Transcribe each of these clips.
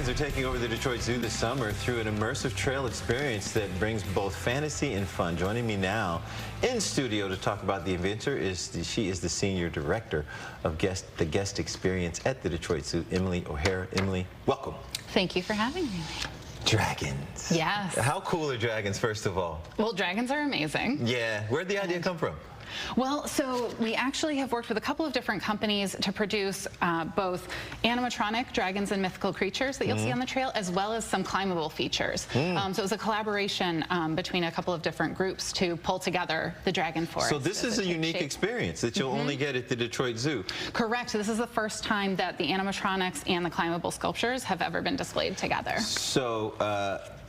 Dragons are taking over the Detroit Zoo this summer through an immersive trail experience that brings both fantasy and fun. Joining me now in studio to talk about the adventure she is the Senior Director of the Guest Experience at the Detroit Zoo, Emily O'Hara. Emily, welcome. Thank you for having me. Dragons. Yes. How cool are dragons, first of all? Well, dragons are amazing. Yeah. Where'd the idea come from? Well, so we actually have worked with a couple of different companies to produce both animatronic dragons and mythical creatures that you'll see on the trail, as well as some climbable features. So it was a collaboration between a couple of different groups to pull together the Dragon Forest. So this is a unique experience that you'll only get at the Detroit Zoo. Correct. This is the first time that the animatronics and the climbable sculptures have ever been displayed together. So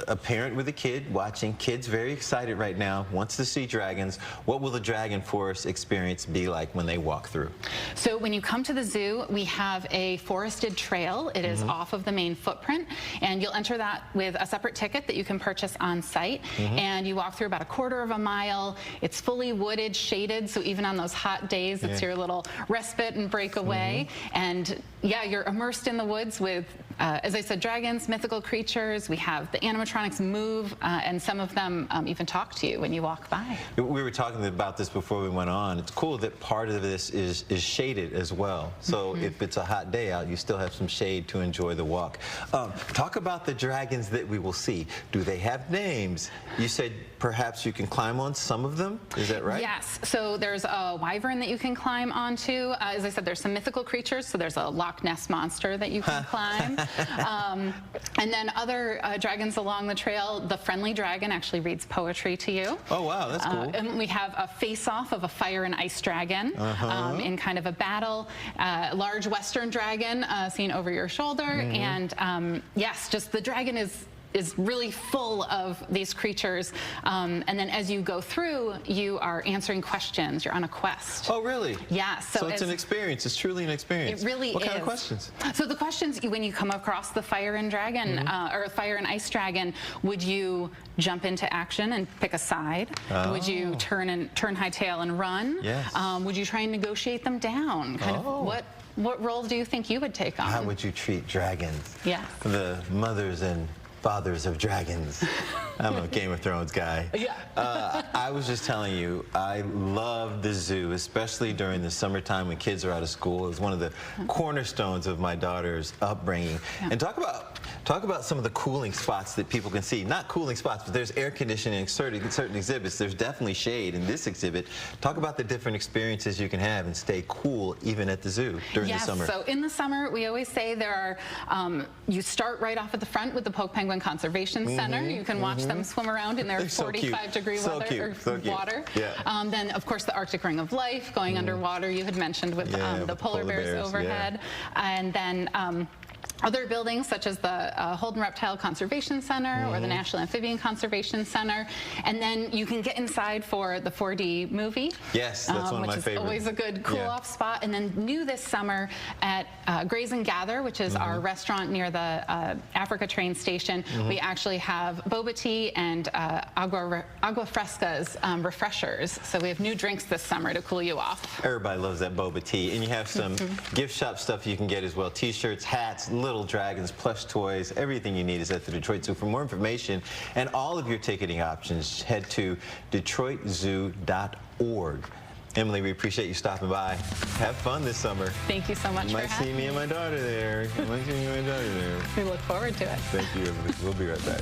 a parent with a kid watching, kids very excited right now, wants to see dragons. What will the Dragon Forest experience be like when they walk through? So when you come to the zoo, we have a forested trail. It is off of the main footprint, and you'll enter that with a separate ticket that you can purchase on site. And you walk through about a quarter of a mile. It's fully wooded, shaded, so even on those hot days, it's your little respite and breakaway. And yeah, you're immersed in the woods with, as I said, dragons, mythical creatures. We have the animatronics move, and some of them even talk to you when you walk by. We were talking about this before we went on. It's cool that part of this is shaded as well. So if it's a hot day out, you still have some shade to enjoy the walk. Talk about the dragons that we will see. Do they have names? You said perhaps you can climb on some of them. Is that right? Yes. So there's a wyvern that you can climb onto. As I said, there's some mythical creatures. So there's a Loch Ness monster that you can climb. And then other dragons along the trail. The friendly dragon actually reads poetry to you. Oh, wow. That's cool. And we have a face-off of a fire and ice dragon in kind of a battle. Large western dragon seen over your shoulder. And yes, just the dragon is really full of these creatures. And then as you go through, you are answering questions. You're on a quest. Oh, really? Yeah. So it's an experience. It's truly an experience. It really is. What kind of questions? So the questions, when you come across the fire and dragon, or fire and ice dragon, would you jump into action and pick a side? Would you turn hightail and run? Yes. Would you try and negotiate them down? Kind of what role do you think you would take on? How would you treat dragons? Yeah. The mothers and fathers of dragons. I'm a Game of Thrones guy. I was just telling you, I love the zoo, especially during the summertime when kids are out of school. It's one of the cornerstones of my daughter's upbringing. And talk about some of the cooling spots that people can see. Not cooling spots, but there's air conditioning in certain exhibits. There's definitely shade in this exhibit. Talk about the different experiences you can have and stay cool even at the zoo during the summer. So in the summer, we always say there are, you start right off at the front with the Poke Penguin Conservation Center. You can watch them swim around in their 45-degree water. Then, of course, the Arctic Ring of Life, going underwater, you had mentioned with the polar bears overhead. And then other buildings such as the Holden Reptile Conservation Center or the National Amphibian Conservation Center. And then you can get inside for the 4D movie. Yes, that's one of my favorites. Which is always a good cool-off spot. And then new this summer at Graze and Gather, which is our restaurant near the Africa train station, we actually have boba tea and agua frescas refreshers. So we have new drinks this summer to cool you off. Everybody loves that boba tea. And you have some gift shop stuff you can get as well. T-shirts, hats, little dragons, plush toys, everything you need is at the Detroit Zoo. For more information and all of your ticketing options, head to DetroitZoo.org. Emily, we appreciate you stopping by. Have fun this summer. Thank you so much for having me. You might see me and my daughter there. We look forward to it. Thank you, Emily. We'll be right back.